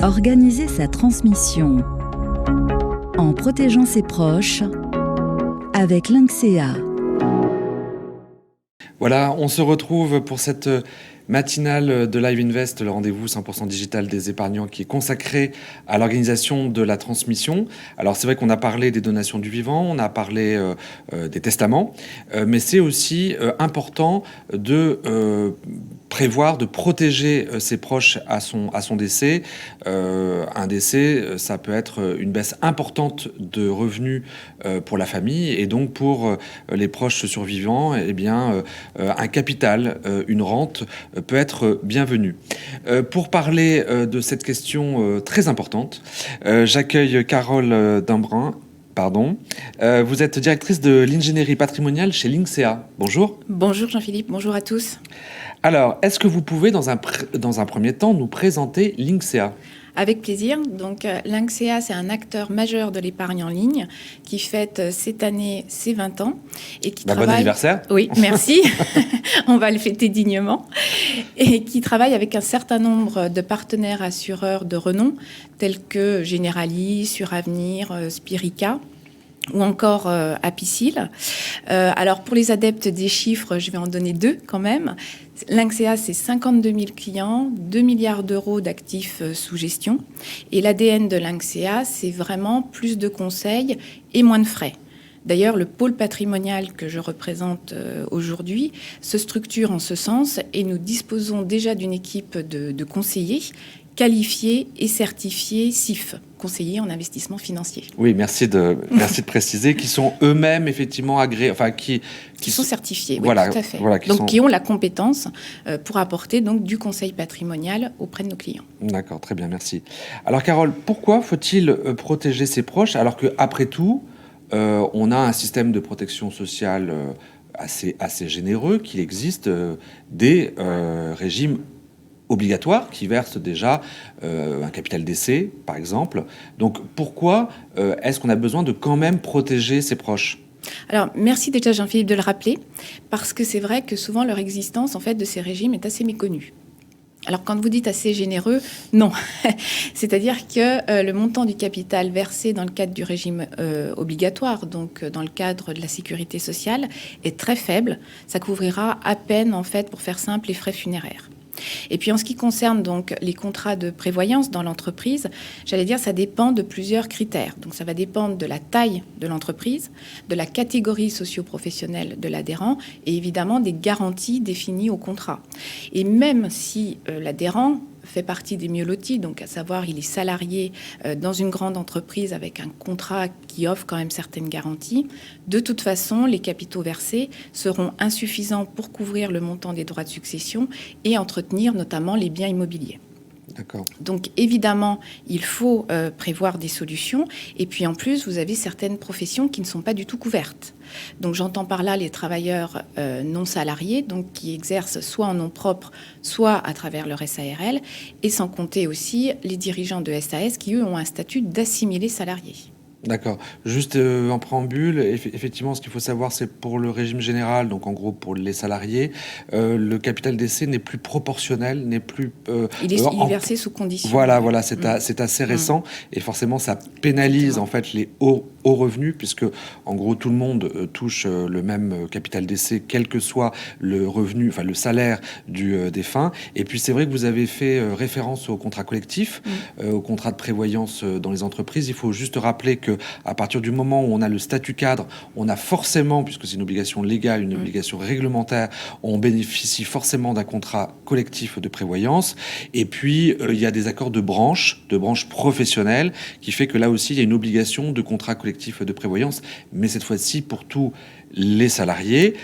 Organiser sa transmission en protégeant ses proches avec Lynxea. Voilà, on se retrouve pour cette matinale de Live Invest, le rendez-vous 100% digital des épargnants qui est consacré à l'organisation de la transmission. Alors c'est vrai qu'on a parlé des donations du vivant, on a parlé des testaments, mais c'est aussi important de prévoir, de protéger ses proches à son décès. Un décès, ça peut être une baisse importante de revenus pour la famille, et donc pour les proches survivants, eh bien, un capital, une rente peut être bienvenue. Pour parler de cette question très importante, j'accueille Carole Dambrun. Vous êtes directrice de l'ingénierie patrimoniale chez Lynxea. Bonjour. Bonjour Jean-Philippe, bonjour à tous. Alors, est-ce que vous pouvez, dans un premier temps, nous présenter Lynxea ? Avec plaisir. Donc, Lynxea, c'est un acteur majeur de l'épargne en ligne qui fête cette année ses 20 ans et qui travaille... Bon anniversaire. Oui, merci. On va le fêter dignement. Et qui travaille avec un certain nombre de partenaires assureurs de renom, tels que Generali, Suravenir, Spirica, ou encore Apicil. Alors, pour les adeptes des chiffres, je vais en donner deux quand même. Lynxea, c'est 52 000 clients, 2 milliards d'euros d'actifs sous gestion. Et l'ADN de Lynxea, c'est vraiment plus de conseils et moins de frais. D'ailleurs, le pôle patrimonial que je représente aujourd'hui se structure en ce sens et nous disposons déjà d'une équipe de conseillers qualifiés et certifiés CIF, conseillers en investissement financier. Oui, merci de préciser, qui sont eux-mêmes effectivement agréés, enfin qui sont certifiés, oui, voilà, tout à fait. Voilà, qui ont la compétence pour apporter donc du conseil patrimonial auprès de nos clients. D'accord, très bien, merci. Alors Carole, pourquoi faut-il protéger ses proches alors qu'après tout, on a un système de protection sociale assez généreux, qu'il existe des régimes obligatoires qui versent déjà un capital décès, par exemple. Donc, pourquoi est-ce qu'on a besoin de quand même protéger ses proches ? Alors, merci déjà Jean-Philippe de le rappeler, parce que c'est vrai que souvent leur existence en fait, de ces régimes est assez méconnue. Alors, quand vous dites assez généreux, non. C'est-à-dire que le montant du capital versé dans le cadre du régime obligatoire, donc dans le cadre de la sécurité sociale, est très faible. Ça couvrira à peine, en fait, pour faire simple, les frais funéraires. Et puis en ce qui concerne donc les contrats de prévoyance dans l'entreprise, j'allais dire ça dépend de plusieurs critères. Donc ça va dépendre de la taille de l'entreprise, de la catégorie socio-professionnelle de l'adhérent et évidemment des garanties définies au contrat. Et même si l'adhérent fait partie des mieux lotis, donc à savoir il est salarié dans une grande entreprise avec un contrat qui offre quand même certaines garanties, de toute façon les capitaux versés seront insuffisants pour couvrir le montant des droits de succession et entretenir notamment les biens immobiliers. D'accord. Donc évidemment, il faut prévoir des solutions. Et puis en plus, vous avez certaines professions qui ne sont pas du tout couvertes. Donc j'entends par là les travailleurs non salariés, donc qui exercent soit en nom propre, soit à travers leur SARL, et sans compter aussi les dirigeants de SAS qui, eux, ont un statut d'assimilés salariés. D'accord. Juste en préambule, effectivement, ce qu'il faut savoir, c'est pour le régime général, donc en gros pour les salariés, le capital décès n'est plus proportionnel, n'est plus... il est versé sous condition. Voilà, c'est assez récent et forcément ça pénalise en fait les hauts revenus puisque en gros tout le monde touche le même capital décès, quel que soit le revenu, enfin le salaire du défunt. Et puis c'est vrai que vous avez fait référence au contrat collectif, au contrat de prévoyance dans les entreprises. Il faut juste rappeler que à partir du moment où on a le statut cadre, on a forcément, puisque c'est une obligation légale, une obligation réglementaire, on bénéficie forcément d'un contrat collectif de prévoyance. Et puis, il y a des accords de branche professionnelle, qui fait que là aussi, il y a une obligation de contrat collectif de prévoyance, mais cette fois-ci pour tous les salariés.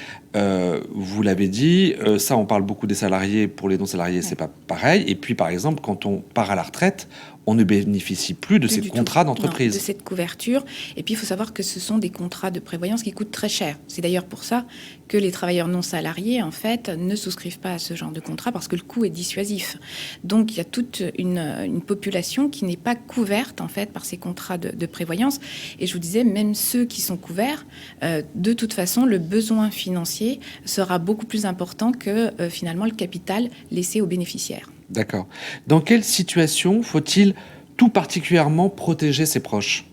Vous l'avez dit, ça on parle beaucoup des salariés, pour les non-salariés c'est pas pareil. Et puis par exemple, quand on part à la retraite, on ne bénéficie plus de ces contrats d'entreprise. Non, de cette couverture. Et puis il faut savoir que ce sont des contrats de prévoyance qui coûtent très cher. C'est d'ailleurs pour ça que les travailleurs non salariés, en fait, ne souscrivent pas à ce genre de contrat parce que le coût est dissuasif. Donc il y a toute une population qui n'est pas couverte, en fait, par ces contrats de prévoyance. Et je vous disais, même ceux qui sont couverts, de toute façon, le besoin financier sera beaucoup plus important que finalement le capital laissé aux bénéficiaires. D'accord. Dans quelle situation faut-il tout particulièrement protéger ses proches ?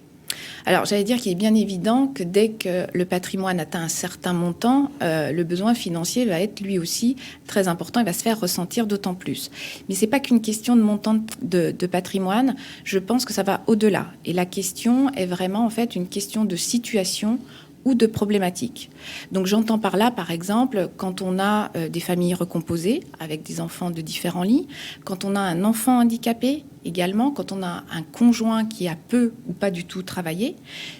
Alors, j'allais dire qu'il est bien évident que dès que le patrimoine atteint un certain montant, le besoin financier va être lui aussi très important et va se faire ressentir d'autant plus. Mais ce n'est pas qu'une question de montant de patrimoine. Je pense que ça va au-delà. Et la question est vraiment, en fait, une question de situation ou de problématiques. Donc j'entends par là, par exemple, quand on a des familles recomposées avec des enfants de différents lits, quand on a un enfant handicapé également, quand on a un conjoint qui a peu ou pas du tout travaillé,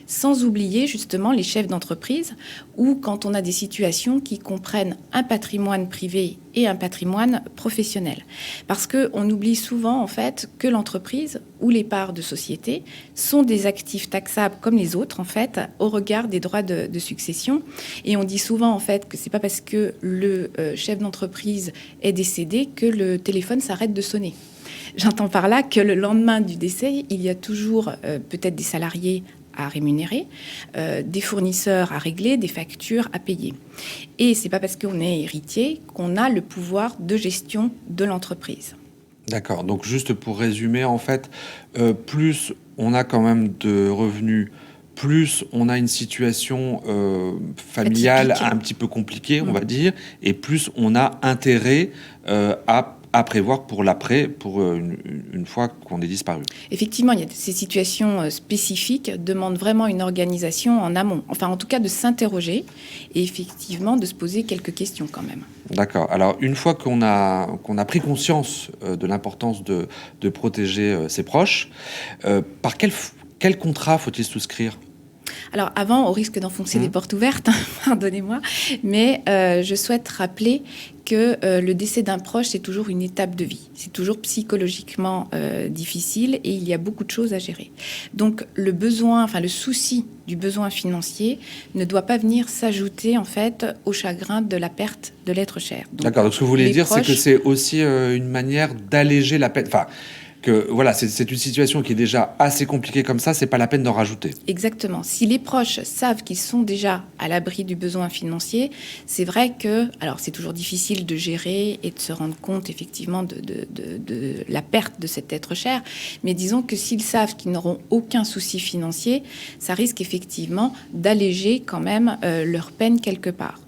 sans oublier justement les chefs d'entreprise, ou quand on a des situations qui comprennent un patrimoine privé et un patrimoine professionnel. Parce qu'on oublie souvent en fait que l'entreprise ou les parts de société sont des actifs taxables comme les autres en fait au regard des droits de succession. Et on dit souvent en fait que c'est pas parce que le chef d'entreprise est décédé que le téléphone s'arrête de sonner. J'entends par là que le lendemain du décès, il y a toujours peut-être des salariés à rémunérer, des fournisseurs à régler, des factures à payer. Et c'est pas parce qu'on est héritier qu'on a le pouvoir de gestion de l'entreprise. D'accord. Donc juste pour résumer, en fait, plus on a quand même de revenus, plus on a une situation familiale Atypique. un petit peu compliquée, on va dire, et plus on a intérêt à prévoir pour l'après, pour une fois qu'on est disparu. Effectivement, il y a ces situations spécifiques demandent vraiment une organisation en amont. Enfin, en tout cas, de s'interroger et effectivement de se poser quelques questions quand même. D'accord. Alors, une fois qu'on a pris conscience de l'importance de protéger ses proches, par quel contrat faut-il souscrire ? Alors avant, au risque d'enfoncer des portes ouvertes, pardonnez-moi, mais je souhaite rappeler que le décès d'un proche, c'est toujours une étape de vie. C'est toujours psychologiquement difficile et il y a beaucoup de choses à gérer. Donc le souci du besoin financier ne doit pas venir s'ajouter en fait au chagrin de la perte de l'être cher. Donc, d'accord. Donc ce que vous voulez dire, proches, c'est que c'est aussi une manière d'alléger la peine. Enfin, que voilà, c'est une situation qui est déjà assez compliquée comme ça, c'est pas la peine d'en rajouter. Exactement. Si les proches savent qu'ils sont déjà à l'abri du besoin financier, c'est vrai que, alors c'est toujours difficile de gérer et de se rendre compte effectivement de la perte de cet être cher, mais disons que s'ils savent qu'ils n'auront aucun souci financier, ça risque effectivement d'alléger quand même leur peine quelque part.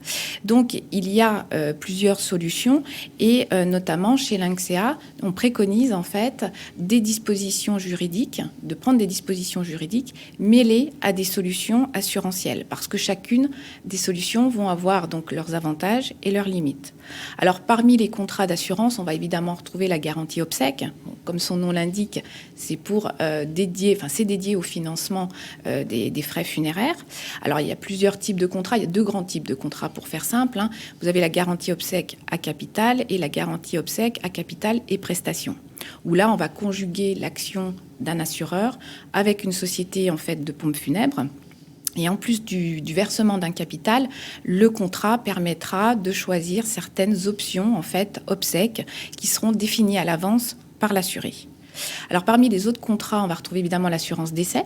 Donc il y a plusieurs solutions et notamment chez l'INCSEA, on préconise en fait des dispositions juridiques, de prendre des dispositions juridiques mêlées à des solutions assurantielles, parce que chacune des solutions vont avoir donc leurs avantages et leurs limites. Alors parmi les contrats d'assurance, on va évidemment retrouver la garantie obsèques. Bon, comme son nom l'indique, c'est pour c'est dédié au financement des frais funéraires. Alors il y a plusieurs types de contrats, il y a deux grands types de contrats pour faire simple. Vous avez la garantie obsèques à capital et la garantie obsèques à capital et prestations, où là on va conjuguer l'action d'un assureur avec une société en fait de pompes funèbres. Et en plus du versement d'un capital, le contrat permettra de choisir certaines options en fait obsèques qui seront définies à l'avance par l'assuré. Alors parmi les autres contrats, on va retrouver évidemment l'assurance décès.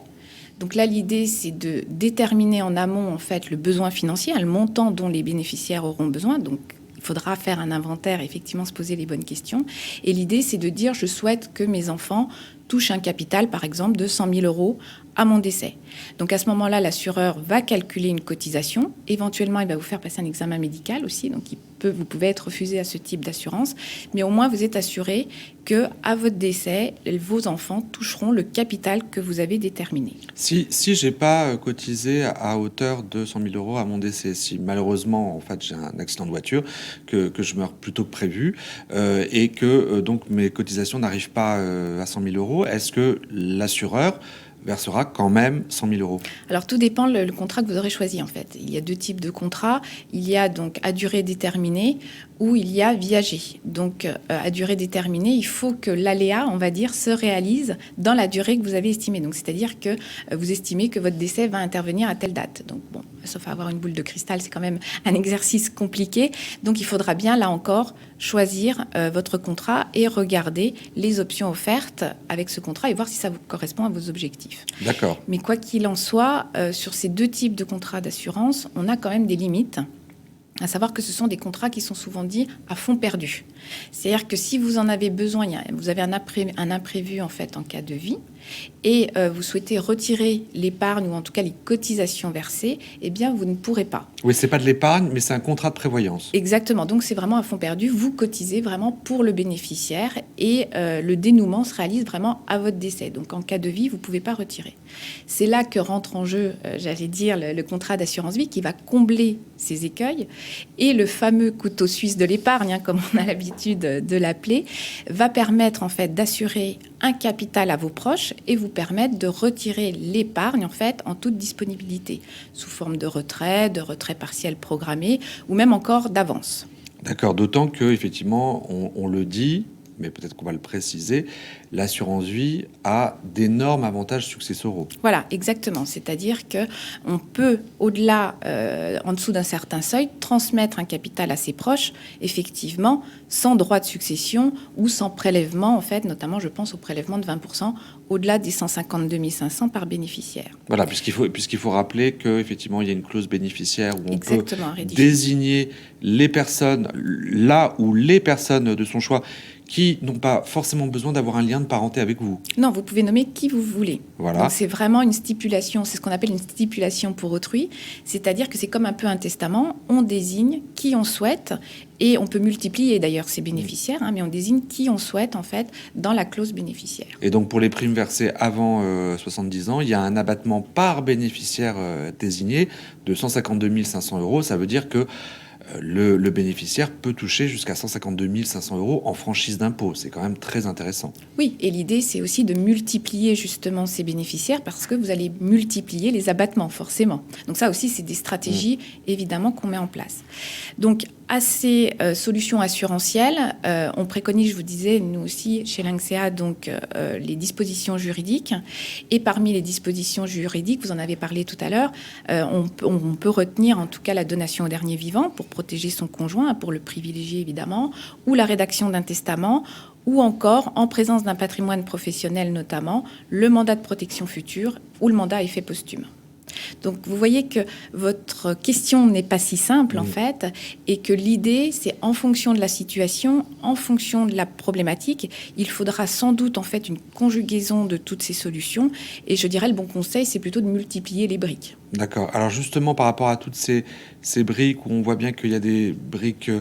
Donc là, l'idée, c'est de déterminer en amont en fait le besoin financier, le montant dont les bénéficiaires auront besoin. Donc il faudra faire un inventaire et effectivement se poser les bonnes questions. Et l'idée, c'est de dire, je souhaite que mes enfants touchent un capital, par exemple, de 100 000 € à mon décès. Donc à ce moment-là, l'assureur va calculer une cotisation. Éventuellement, il va vous faire passer un examen médical aussi. Donc vous pouvez être refusé à ce type d'assurance. Mais au moins, vous êtes assuré qu'à votre décès, vos enfants toucheront le capital que vous avez déterminé. Si je n'ai pas cotisé à hauteur de 100 000 € à mon décès, si malheureusement en fait, j'ai un accident de voiture, que je meurs plus tôt que prévu et que donc mes cotisations n'arrivent pas à 100 000 €, est-ce que l'assureur versera quand même 100 000 €? Alors, tout dépend le contrat que vous aurez choisi, en fait. Il y a deux types de contrats. Il y a donc à durée déterminée ou il y a viager. Donc, à durée déterminée, il faut que l'aléa, on va dire, se réalise dans la durée que vous avez estimée. Donc, c'est-à-dire que vous estimez que votre décès va intervenir à telle date. Donc, bon, sauf à avoir une boule de cristal, c'est quand même un exercice compliqué. Donc, il faudra bien, là encore, choisir votre contrat et regarder les options offertes avec ce contrat et voir si ça vous correspond à vos objectifs. D'accord. Mais quoi qu'il en soit, sur ces deux types de contrats d'assurance, on a quand même des limites. À savoir que ce sont des contrats qui sont souvent dits à fonds perdus. C'est-à-dire que si vous en avez besoin, vous avez un imprévu en fait en cas de vie, et vous souhaitez retirer l'épargne ou en tout cas les cotisations versées, eh bien vous ne pourrez pas. Oui, c'est pas de l'épargne, mais c'est un contrat de prévoyance. Exactement. Donc c'est vraiment à fonds perdu. Vous cotisez vraiment pour le bénéficiaire et le dénouement se réalise vraiment à votre décès. Donc en cas de vie, vous ne pouvez pas retirer. C'est là que rentre en jeu, j'allais dire, le contrat d'assurance vie qui va combler ces écueils. Et le fameux couteau suisse de l'épargne, comme on a l'habitude de l'appeler, va permettre en fait d'assurer un capital à vos proches et vous permettre de retirer l'épargne en fait en toute disponibilité, sous forme de retrait partiel programmé ou même encore d'avance. D'accord, d'autant que effectivement, on le dit, mais peut-être qu'on va le préciser, l'assurance vie a d'énormes avantages successoraux. Voilà, exactement. C'est-à-dire qu'on peut, au-delà, en dessous d'un certain seuil, transmettre un capital à ses proches, effectivement, sans droit de succession ou sans prélèvement, en fait, notamment, je pense au prélèvement de 20%, au-delà des 152 500 par bénéficiaire. Voilà, puisqu'il faut rappeler qu'effectivement, il y a une clause bénéficiaire où on exactement, peut désigner les personnes, là où les personnes de son choix, qui n'ont pas forcément besoin d'avoir un lien de parenté avec vous. Non, vous pouvez nommer qui vous voulez. Voilà. Donc c'est vraiment une stipulation, c'est ce qu'on appelle une stipulation pour autrui, c'est-à-dire que c'est comme un peu un testament, on désigne qui on souhaite, et on peut multiplier d'ailleurs ces bénéficiaires, mais on désigne qui on souhaite en fait dans la clause bénéficiaire. Et donc pour les primes versées avant 70 ans, il y a un abattement par bénéficiaire désigné de 152 500 €, ça veut dire que le bénéficiaire peut toucher jusqu'à 152 500 € en franchise d'impôt. C'est quand même très intéressant. Oui, et l'idée, c'est aussi de multiplier justement ces bénéficiaires parce que vous allez multiplier les abattements, forcément. Donc ça aussi, c'est des stratégies, évidemment, qu'on met en place. Donc, à ces solutions assurantielles, on préconise, je vous disais, nous aussi, chez l'INCSEA, donc les dispositions juridiques. Et parmi les dispositions juridiques, vous en avez parlé tout à l'heure, on peut retenir en tout cas la donation au dernier vivant pour protéger son conjoint, pour le privilégier évidemment, ou la rédaction d'un testament, ou encore, en présence d'un patrimoine professionnel notamment, le mandat de protection future ou le mandat à effet posthume. Donc vous voyez que votre question n'est pas si simple en fait, et que l'idée, c'est en fonction de la situation, en fonction de la problématique, il faudra sans doute en fait une conjugaison de toutes ces solutions, et je dirais le bon conseil, c'est plutôt de multiplier les briques. D'accord. Alors justement, par rapport à toutes ces briques, où on voit bien qu'il y a des briques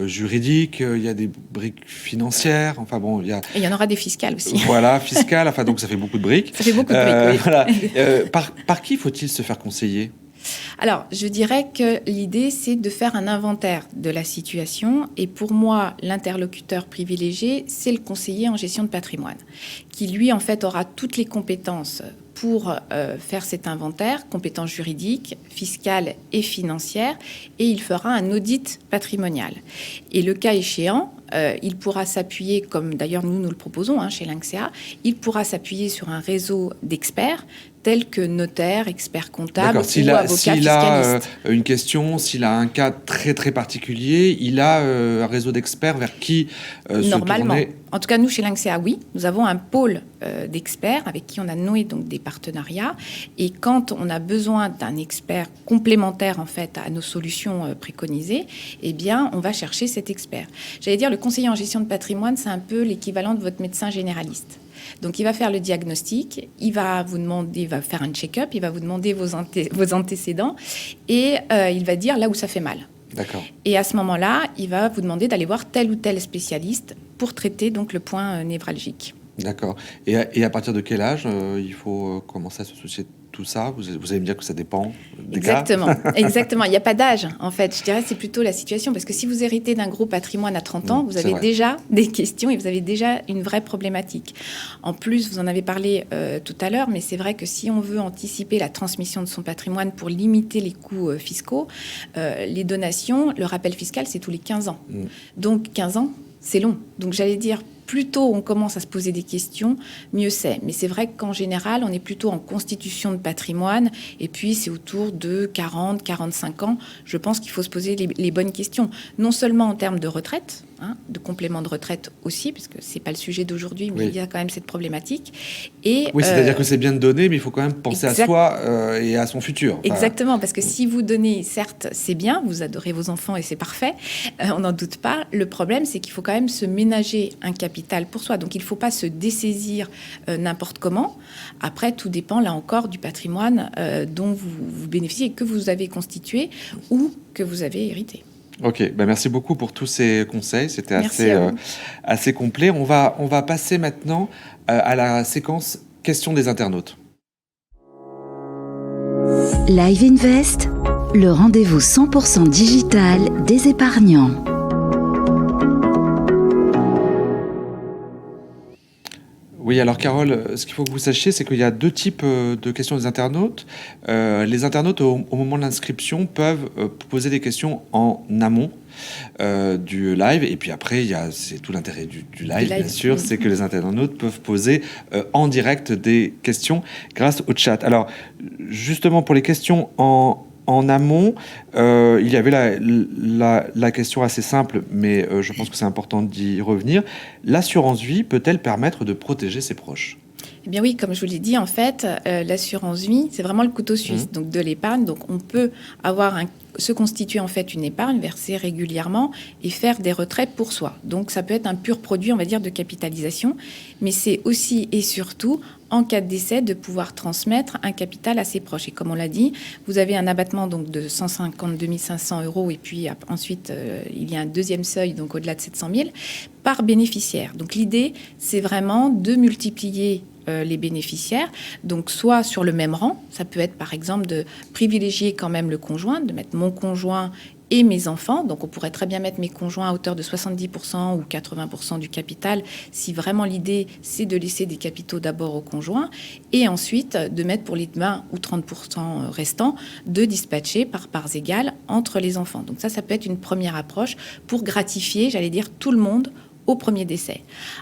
juridiques, il y a des briques financières, enfin bon, il y a... Et il y en aura des fiscales aussi. Voilà, fiscales, enfin donc ça fait beaucoup de briques. Ça fait beaucoup de briques, oui. Voilà. Par qui faut-il se faire conseiller ? Alors, je dirais que l'idée, c'est de faire un inventaire de la situation. Et pour moi, l'interlocuteur privilégié, c'est le conseiller en gestion de patrimoine, qui, lui, en fait, aura toutes les compétences pour faire cet inventaire, compétences juridiques, fiscales et financières, et il fera un audit patrimonial. Et le cas échéant, il pourra s'appuyer, comme d'ailleurs nous le proposons chez l'INCSEA, il pourra s'appuyer sur un réseau d'experts tels que notaires, experts comptables ou avocats fiscalistes. S'il a une question, s'il a un cas très très particulier, il a un réseau d'experts vers qui Normalement. se tourner. En tout cas, nous, chez l'INCSEA, oui. Nous avons un pôle d'experts avec qui on a noué donc, des partenariats. Et quand on a besoin d'un expert complémentaire, en fait, à nos solutions préconisées, eh bien, on va chercher cet expert. J'allais dire, le conseiller en gestion de patrimoine, c'est un peu l'équivalent de votre médecin généraliste. Donc, il va faire le diagnostic, il va vous demander, il va faire un check-up, il va vous demander vos antécédents et il va dire là où ça fait mal. D'accord. Et à ce moment-là, il va vous demander d'aller voir tel ou tel spécialiste pour traiter donc le point névralgique. D'accord. Et à partir de quel âge il faut commencer à se soucier de tout ça ? Vous allez me dire que ça dépend des Exactement. cas. Exactement. Il n'y a pas d'âge, en fait. Je dirais que c'est plutôt la situation. Parce que si vous héritez d'un gros patrimoine à 30 ans, vous avez déjà des questions et vous avez déjà une vraie problématique. En plus, vous en avez parlé tout à l'heure, mais c'est vrai que si on veut anticiper la transmission de son patrimoine pour limiter les coûts fiscaux, les donations, le rappel fiscal, c'est tous les 15 ans. Donc, 15 ans, c'est long. Donc, j'allais dire, plus tôt on commence à se poser des questions, mieux c'est. Mais c'est vrai qu'en général, on est plutôt en constitution de patrimoine. Et puis, c'est autour de 40, 45 ans. Je pense qu'il faut se poser les bonnes questions. Non seulement en termes de retraite, de complément de retraite aussi, parce que ce n'est pas le sujet d'aujourd'hui, mais Oui. il y a quand même cette problématique. Et, Oui, c'est-à-dire que c'est bien de donner, mais il faut quand même penser à soi et à son futur. Enfin, exactement, parce que si vous donnez, certes, c'est bien, vous adorez vos enfants et c'est parfait, on n'en doute pas. Le problème, c'est qu'il faut quand même se ménager un capital pour soi. Donc, il ne faut pas se dessaisir n'importe comment. Après, tout dépend, là encore, du patrimoine dont vous bénéficiez et que vous avez constitué ou que vous avez hérité. Ok, merci beaucoup pour tous ces conseils. C'était Merci assez complet. On va passer maintenant à la séquence questions des internautes. Live Invest, le rendez-vous 100% digital des épargnants. Oui, alors Carole, ce qu'il faut que vous sachiez, c'est qu'il y a 2 types de questions des internautes. Les internautes, au moment de l'inscription, peuvent poser des questions en amont du live. Et puis après, c'est tout l'intérêt du live, bien sûr, c'est que les internautes peuvent poser en direct des questions grâce au chat. Alors, justement, pour les questions en amont, il y avait la question assez simple, mais je pense que c'est important d'y revenir. L'assurance vie peut-elle permettre de protéger ses proches ? Eh bien oui, comme je vous l'ai dit, en fait, l'assurance vie, c'est vraiment le couteau suisse donc de l'épargne. Donc on peut se constituer en fait une épargne, verser régulièrement et faire des retraites pour soi. Donc ça peut être un pur produit, on va dire, de capitalisation, mais c'est aussi et surtout en cas de décès de pouvoir transmettre un capital à ses proches. Et comme on l'a dit, vous avez un abattement donc de 152 500 € et puis ensuite il y a un deuxième seuil, donc au-delà de 700 000 par bénéficiaire. Donc l'idée, c'est vraiment de multiplier les bénéficiaires, donc soit sur le même rang, ça peut être par exemple de privilégier quand même le conjoint, de mettre mon conjoint et mes enfants, donc on pourrait très bien mettre mes conjoints à hauteur de 70% ou 80% du capital, si vraiment l'idée c'est de laisser des capitaux d'abord au conjoint, et ensuite de mettre pour les 20 ou 30% restants, de dispatcher par parts égales entre les enfants. Donc ça peut être une première approche pour gratifier, j'allais dire, tout le monde au premier décès.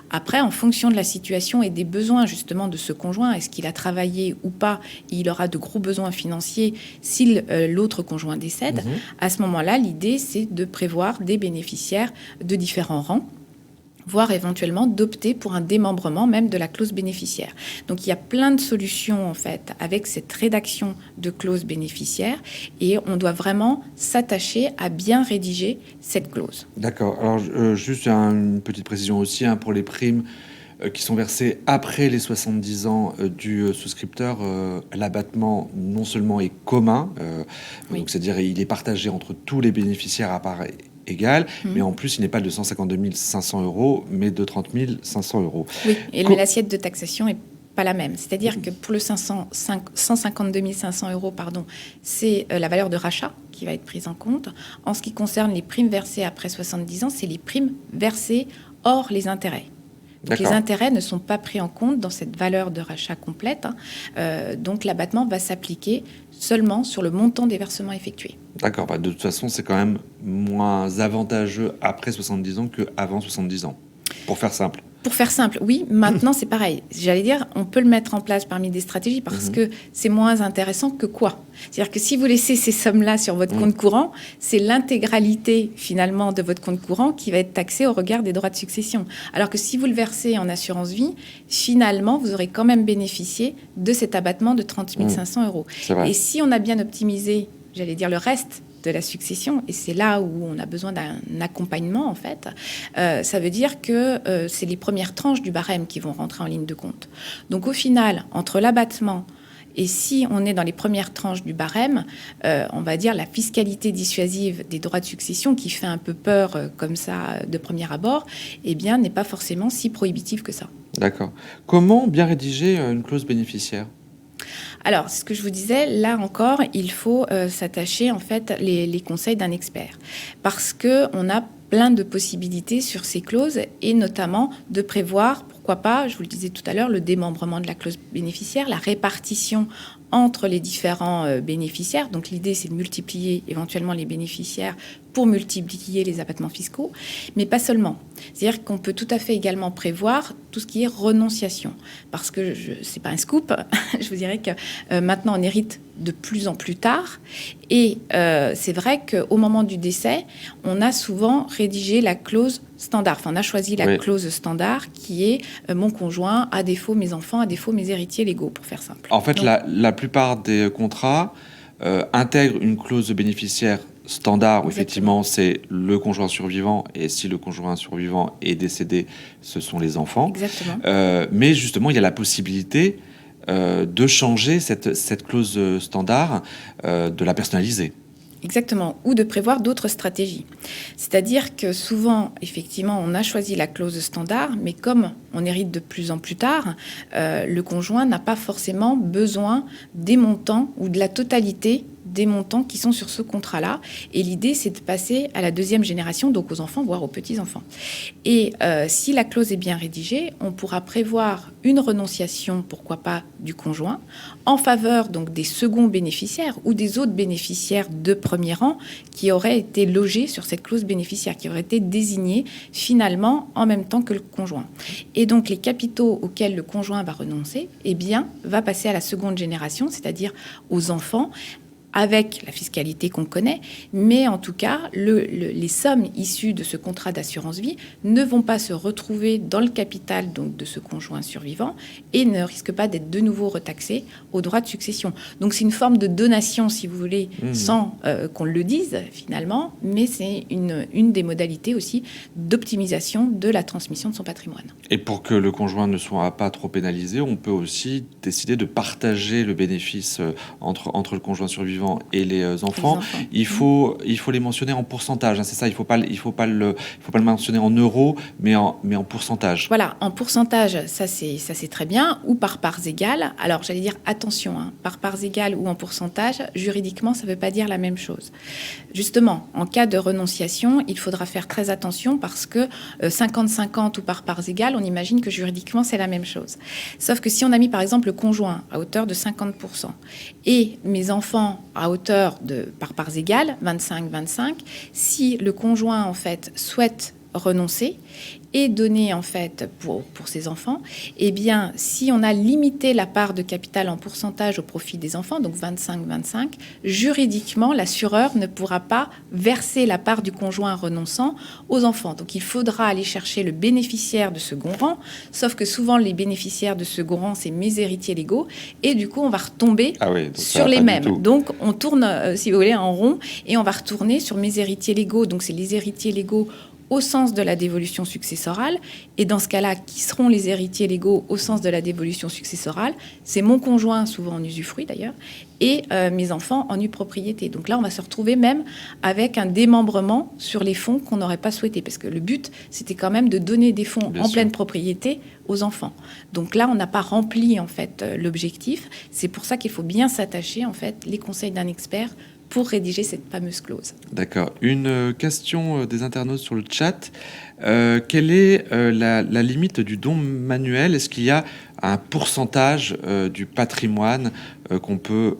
Après, en fonction de la situation et des besoins justement de ce conjoint, est-ce qu'il a travaillé ou pas, il aura de gros besoins financiers si l'autre conjoint décède. À ce moment-là, l'idée, c'est de prévoir des bénéficiaires de différents rangs, voire éventuellement d'opter pour un démembrement même de la clause bénéficiaire. Donc il y a plein de solutions en fait avec cette rédaction de clause bénéficiaire et on doit vraiment s'attacher à bien rédiger cette clause. D'accord. Alors juste une petite précision aussi pour les primes qui sont versées après les 70 ans du souscripteur, l'abattement non seulement est commun, donc c'est-à-dire il est partagé entre tous les bénéficiaires à part égale, mais en plus il n'est pas de 152 500 €, mais de 30 500 €. Oui, et l'assiette de taxation est pas la même. C'est-à-dire que pour le 152 500 €, c'est la valeur de rachat qui va être prise en compte. En ce qui concerne les primes versées après 70 ans, c'est les primes versées hors les intérêts. Donc les intérêts ne sont pas pris en compte dans cette valeur de rachat complète. Donc l'abattement va s'appliquer seulement sur le montant des versements effectués. D'accord. De toute façon, c'est quand même moins avantageux après 70 ans qu'avant 70 ans, pour faire simple. Pour faire simple, oui. Maintenant, c'est pareil. J'allais dire, on peut le mettre en place parmi des stratégies parce que c'est moins intéressant que quoi ? C'est-à-dire que si vous laissez ces sommes-là sur votre compte courant, c'est l'intégralité, finalement, de votre compte courant qui va être taxée au regard des droits de succession. Alors que si vous le versez en assurance vie, finalement, vous aurez quand même bénéficié de cet abattement de 30 500 €. C'est vrai. Et si on a bien optimisé, j'allais dire, le reste de la succession, et c'est là où on a besoin d'un accompagnement en fait, ça veut dire que c'est les premières tranches du barème qui vont rentrer en ligne de compte. Donc au final, entre l'abattement et si on est dans les premières tranches du barème, on va dire la fiscalité dissuasive des droits de succession qui fait un peu peur comme ça de premier abord, eh bien n'est pas forcément si prohibitive que ça. D'accord. Comment bien rédiger une clause bénéficiaire ? Alors, ce que je vous disais, là encore, il faut s'attacher en fait les conseils d'un expert parce qu'on a plein de possibilités sur ces clauses et notamment de prévoir, pourquoi pas, je vous le disais tout à l'heure, le démembrement de la clause bénéficiaire, la répartition entre les différents bénéficiaires. Donc l'idée, c'est de multiplier éventuellement les bénéficiaires pour multiplier les abattements fiscaux, mais pas seulement. C'est-à-dire qu'on peut tout à fait également prévoir tout ce qui est renonciation. Parce que, c'est pas un scoop, je vous dirais que maintenant on hérite de plus en plus tard. Et c'est vrai qu'au moment du décès, on a souvent rédigé la clause standard. Enfin, on a choisi la clause standard qui est mon conjoint, à défaut mes enfants, à défaut mes héritiers légaux, pour faire simple. En fait, donc, la plupart des contrats intègrent une clause de bénéficiaire standard où effectivement c'est le conjoint survivant, et si le conjoint survivant est décédé, ce sont les enfants. Exactement. Mais justement, il y a la possibilité de changer cette clause standard, de la personnaliser. Exactement, ou de prévoir d'autres stratégies. C'est-à-dire que souvent, effectivement, on a choisi la clause standard, mais comme on hérite de plus en plus tard, le conjoint n'a pas forcément besoin des montants ou de la totalité des montants qui sont sur ce contrat-là. Et l'idée, c'est de passer à la deuxième génération, donc aux enfants, voire aux petits-enfants. Et si la clause est bien rédigée, on pourra prévoir une renonciation, pourquoi pas, du conjoint, en faveur donc des seconds bénéficiaires ou des autres bénéficiaires de premier rang qui auraient été logés sur cette clause bénéficiaire, qui auraient été désignés finalement en même temps que le conjoint. Et donc les capitaux auxquels le conjoint va renoncer, eh bien, va passer à la seconde génération, c'est-à-dire aux enfants, avec la fiscalité qu'on connaît, mais en tout cas, les sommes issues de ce contrat d'assurance vie ne vont pas se retrouver dans le capital donc, de ce conjoint survivant et ne risquent pas d'être de nouveau retaxées aux droits de succession. Donc c'est une forme de donation, si vous voulez, sans qu'on le dise finalement, mais c'est une des modalités aussi d'optimisation de la transmission de son patrimoine. Et pour que le conjoint ne soit pas trop pénalisé, on peut aussi décider de partager le bénéfice entre le conjoint survivant et les enfants. Il faut les mentionner en pourcentage, hein, c'est ça. Il faut pas le mentionner en euros, mais en pourcentage. Voilà, en pourcentage, ça c'est très bien, ou par parts égales. Alors j'allais dire attention, hein, par parts égales ou en pourcentage, juridiquement ça ne veut pas dire la même chose. Justement, en cas de renonciation, il faudra faire très attention parce que 50-50 ou par parts égales, on imagine que juridiquement c'est la même chose. Sauf que si on a mis par exemple le conjoint à hauteur de 50% et mes enfants à hauteur de par parts égales, 25-25, si le conjoint en fait souhaite renoncer et donner en fait pour ses enfants, eh bien si on a limité la part de capital en pourcentage au profit des enfants, donc 25-25, juridiquement l'assureur ne pourra pas verser la part du conjoint renonçant aux enfants. Donc il faudra aller chercher le bénéficiaire de second rang, sauf que souvent les bénéficiaires de second rang c'est mes héritiers légaux et du coup on va retomber sur les mêmes. Donc on tourne si vous voulez en rond et on va retourner sur mes héritiers légaux. Donc c'est les héritiers légaux au sens de la dévolution successorale. Et dans ce cas-là, qui seront les héritiers légaux au sens de la dévolution successorale? C'est mon conjoint, souvent en usufruit d'ailleurs, et mes enfants en nue propriété. Donc là, on va se retrouver même avec un démembrement sur les fonds qu'on n'aurait pas souhaité. Parce que le but, c'était quand même de donner des fonds pleine propriété aux enfants. Donc là, on n'a pas rempli en fait l'objectif. C'est pour ça qu'il faut bien s'attacher, en fait, les conseils d'un expert pour rédiger cette fameuse clause. D'accord. Une question des internautes sur le chat. Quelle est la limite du don manuel? Est-ce qu'il y a un pourcentage du patrimoine qu'on peut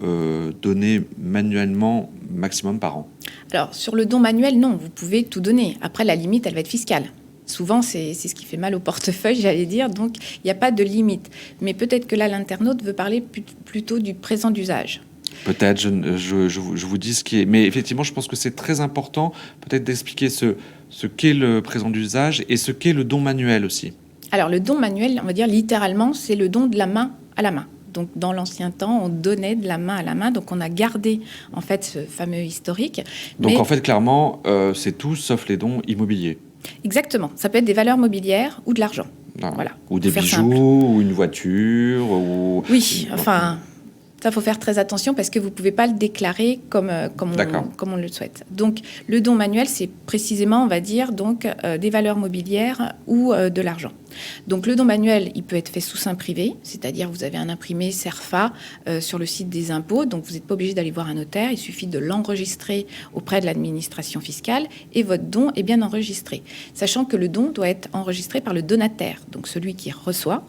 donner manuellement maximum par an? Alors, sur le don manuel, non, vous pouvez tout donner. Après, la limite, elle va être fiscale. Souvent, c'est ce qui fait mal au portefeuille, j'allais dire. Donc, il n'y a pas de limite. Mais peut-être que là, l'internaute veut parler plutôt du présent d'usage. Peut-être, je vous dis ce qui est... Mais effectivement, je pense que c'est très important peut-être d'expliquer ce qu'est le présent d'usage et ce qu'est le don manuel aussi. Alors, le don manuel, on va dire littéralement, c'est le don de la main à la main. Donc, dans l'ancien temps, on donnait de la main à la main. Donc, on a gardé, en fait, ce fameux historique. Donc, en fait, clairement, c'est tout sauf les dons immobiliers. Exactement. Ça peut être des valeurs mobilières ou de l'argent. Voilà. Ou des bijoux, ou une voiture, ou... Oui, enfin... Ça, il faut faire très attention parce que vous ne pouvez pas le déclarer comme on le souhaite. Donc, le don manuel, c'est précisément, on va dire, donc, des valeurs mobilières ou de l'argent. Donc, le don manuel, il peut être fait sous seing privé, c'est-à-dire vous avez un imprimé CERFA sur le site des impôts, donc vous n'êtes pas obligé d'aller voir un notaire, il suffit de l'enregistrer auprès de l'administration fiscale et votre don est bien enregistré. Sachant que le don doit être enregistré par le donataire, donc celui qui reçoit,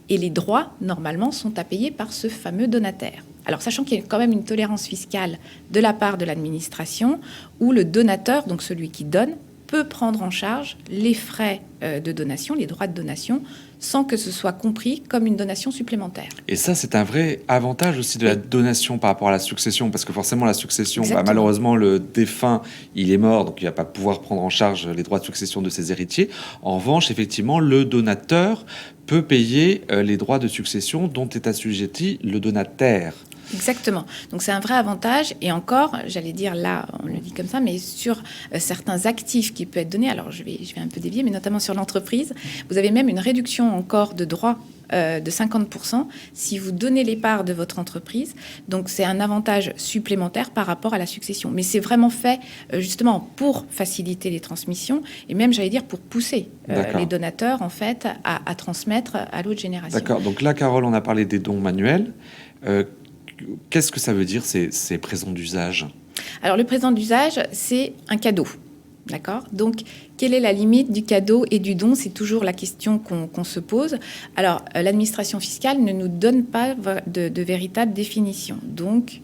et les droits, normalement, sont à payer par ce fameux donataire. Alors, sachant qu'il y a quand même une tolérance fiscale de la part de l'administration, où le donateur, donc celui qui donne, peut prendre en charge les frais de donation, les droits de donation, sans que ce soit compris comme une donation supplémentaire. Et ça, c'est un vrai avantage aussi de la donation par rapport à la succession, parce que forcément, la succession, malheureusement, le défunt, il est mort, donc il ne va pas pouvoir prendre en charge les droits de succession de ses héritiers. En revanche, effectivement, le donateur peut payer les droits de succession dont est assujetti le donataire. Exactement. Donc c'est un vrai avantage. Et encore, j'allais dire là, on le dit comme ça, mais sur certains actifs qui peuvent être donnés, alors je vais un peu dévier, mais notamment sur l'entreprise, vous avez même une réduction encore de droits de 50% si vous donnez les parts de votre entreprise. Donc c'est un avantage supplémentaire par rapport à la succession. Mais c'est vraiment fait justement pour faciliter les transmissions et même, j'allais dire, pour pousser les donateurs en fait à transmettre à l'autre génération. D'accord. Donc là, Carole, on a parlé des dons manuels. Qu'est-ce que ça veut dire, ces présents d'usage ? Alors, le présent d'usage, c'est un cadeau. D'accord ? Donc, quelle est la limite du cadeau et du don ? C'est toujours la question qu'on se pose. Alors, l'administration fiscale ne nous donne pas de véritable définition. Donc,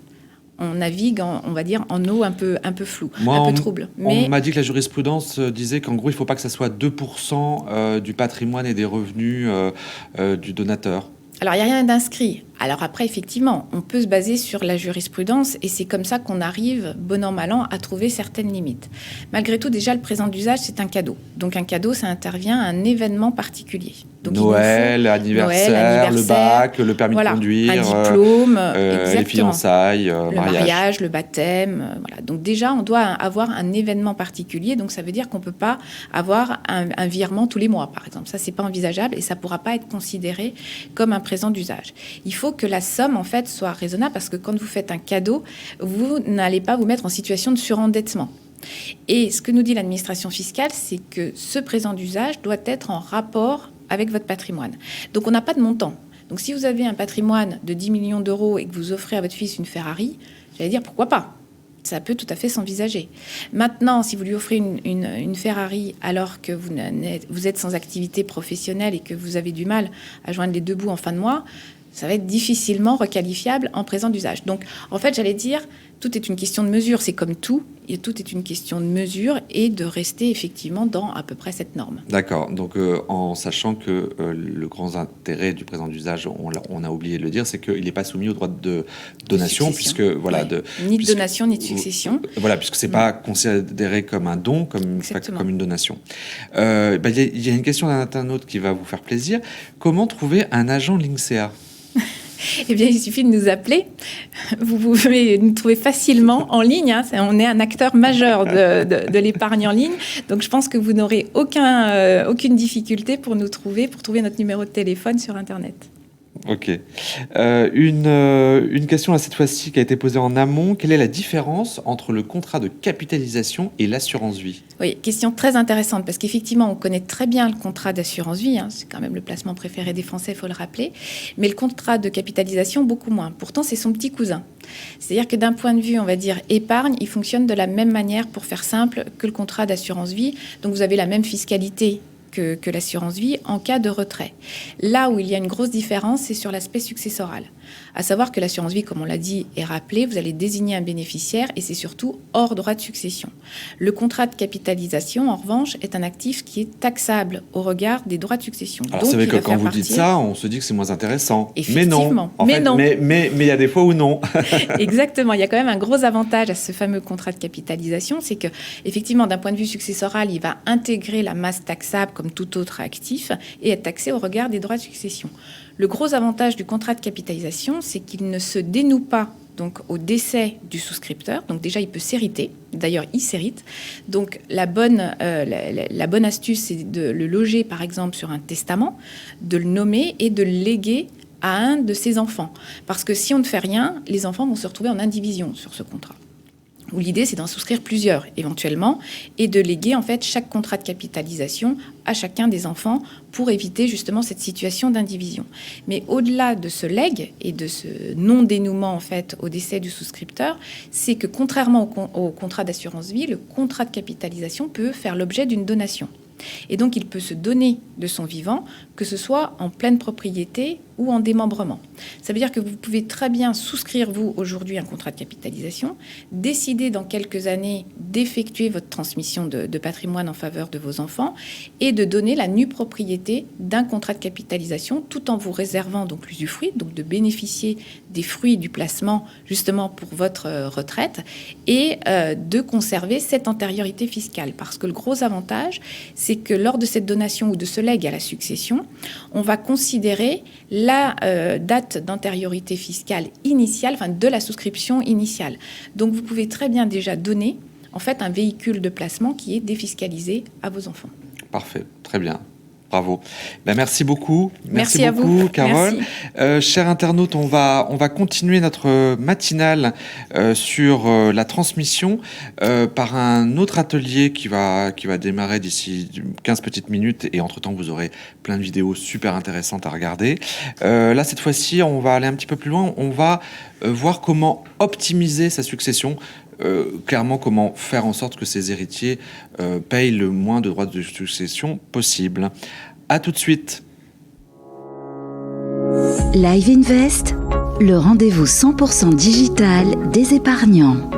on navigue, on va dire, en eau un peu floue, un peu trouble. Mais on m'a dit que la jurisprudence disait qu'en gros, il ne faut pas que ça soit 2% du patrimoine et des revenus du donateur. Alors, il n'y a rien d'inscrit. Alors après, effectivement, on peut se baser sur la jurisprudence et c'est comme ça qu'on arrive, bon an, mal an, à trouver certaines limites. Malgré tout, déjà, le présent d'usage, c'est un cadeau. Donc un cadeau, ça intervient à un événement particulier. Donc, Noël, anniversaire, le bac, le permis de conduire, un diplôme, les fiançailles, le mariage, le baptême. Voilà. Donc déjà, on doit avoir un événement particulier. Donc ça veut dire qu'on ne peut pas avoir un virement tous les mois, par exemple. Ça, c'est pas envisageable et ça ne pourra pas être considéré comme un présent d'usage. Il faut que la somme, en fait, soit raisonnable parce que quand vous faites un cadeau, vous n'allez pas vous mettre en situation de surendettement. Et ce que nous dit l'administration fiscale, c'est que ce présent d'usage doit être en rapport avec votre patrimoine. Donc, on n'a pas de montant. Donc, si vous avez un patrimoine de 10 millions d'euros et que vous offrez à votre fils une Ferrari, j'allais dire pourquoi pas ? Ça peut tout à fait s'envisager. Maintenant, si vous lui offrez une Ferrari alors que vous êtes sans activité professionnelle et que vous avez du mal à joindre les deux bouts en fin de mois, ça va être difficilement requalifiable en présent d'usage. Donc, en fait, j'allais dire, tout est une question de mesure. C'est comme tout, et tout est une question de mesure et de rester effectivement dans à peu près cette norme. D'accord. Donc, en sachant que le grand intérêt du présent d'usage, on a oublié de le dire, c'est qu'il n'est pas soumis au droit de donation, puisque voilà, ni de donation ni de succession. Voilà, puisque c'est pas considéré comme un don, pas comme une donation. Il y a une question d'un internaute qui va vous faire plaisir. Comment trouver un agent Linksea ? Eh bien, il suffit de nous appeler. Vous pouvez nous trouver facilement en ligne. On est un acteur majeur de l'épargne en ligne. Donc, je pense que vous n'aurez aucune difficulté pour nous trouver, pour trouver notre numéro de téléphone sur Internet. Ok. Une question, cette fois-ci, qui a été posée en amont. Quelle est la différence entre le contrat de capitalisation et l'assurance vie ? Oui, question très intéressante, parce qu'effectivement, on connaît très bien le contrat d'assurance vie. C'est quand même le placement préféré des Français, il faut le rappeler. Mais le contrat de capitalisation, beaucoup moins. Pourtant, c'est son petit cousin. C'est-à-dire que d'un point de vue, on va dire, épargne, il fonctionne de la même manière, pour faire simple, que le contrat d'assurance vie. Donc, vous avez la même fiscalité que l'assurance vie en cas de retrait. Là où il y a une grosse différence, c'est sur l'aspect successoral. À savoir que l'assurance vie, comme on l'a dit et rappelé, vous allez désigner un bénéficiaire et c'est surtout hors droit de succession. Le contrat de capitalisation, en revanche, est un actif qui est taxable au regard des droits de succession. Alors donc, c'est vrai que quand vous dites ça, on se dit que c'est moins intéressant. Effectivement. Mais non. Mais il y a des fois où non. Exactement. Il y a quand même un gros avantage à ce fameux contrat de capitalisation, c'est que, effectivement, d'un point de vue successoral, il va intégrer la masse taxable comme tout autre actif et être taxé au regard des droits de succession. Le gros avantage du contrat de capitalisation, c'est qu'il ne se dénoue pas donc au décès du souscripteur. Donc déjà, il peut s'hériter. D'ailleurs, il s'hérite. Donc la bonne astuce, c'est de le loger, par exemple, sur un testament, de le nommer et de le léguer à un de ses enfants. Parce que si on ne fait rien, les enfants vont se retrouver en indivision sur ce contrat. Où l'idée, c'est d'en souscrire plusieurs, éventuellement, et de léguer, en fait, chaque contrat de capitalisation à chacun des enfants pour éviter, justement, cette situation d'indivision. Mais au-delà de ce legs et de ce non-dénouement, en fait, au décès du souscripteur, c'est que, contrairement au contrat d'assurance vie, le contrat de capitalisation peut faire l'objet d'une donation. Et donc, il peut se donner de son vivant, que ce soit en pleine propriété ou en démembrement. Ça veut dire que vous pouvez très bien souscrire, vous, aujourd'hui, un contrat de capitalisation, décider dans quelques années d'effectuer votre transmission de patrimoine en faveur de vos enfants et de donner la nue propriété d'un contrat de capitalisation tout en vous réservant donc l'usufruit, donc de bénéficier des fruits du placement justement pour votre retraite et de conserver cette antériorité fiscale. Parce que le gros avantage, c'est que lors de cette donation ou de ce legs à la succession, on va considérer la date d'antériorité fiscale initiale, enfin de la souscription initiale. Donc vous pouvez très bien déjà donner en fait un véhicule de placement qui est défiscalisé à vos enfants. Parfait, très bien. Bravo. Merci beaucoup. Merci à beaucoup, vous, Carole. Chers internautes, on va continuer notre matinale sur la transmission par un autre atelier qui va démarrer d'ici 15 petites minutes. Et entre-temps, vous aurez plein de vidéos super intéressantes à regarder. Là, cette fois-ci, on va aller un petit peu plus loin. On va voir comment optimiser sa succession. Clairement, comment faire en sorte que ces héritiers payent le moins de droits de succession possible. À tout de suite. Live Invest, le rendez-vous 100% digital des épargnants.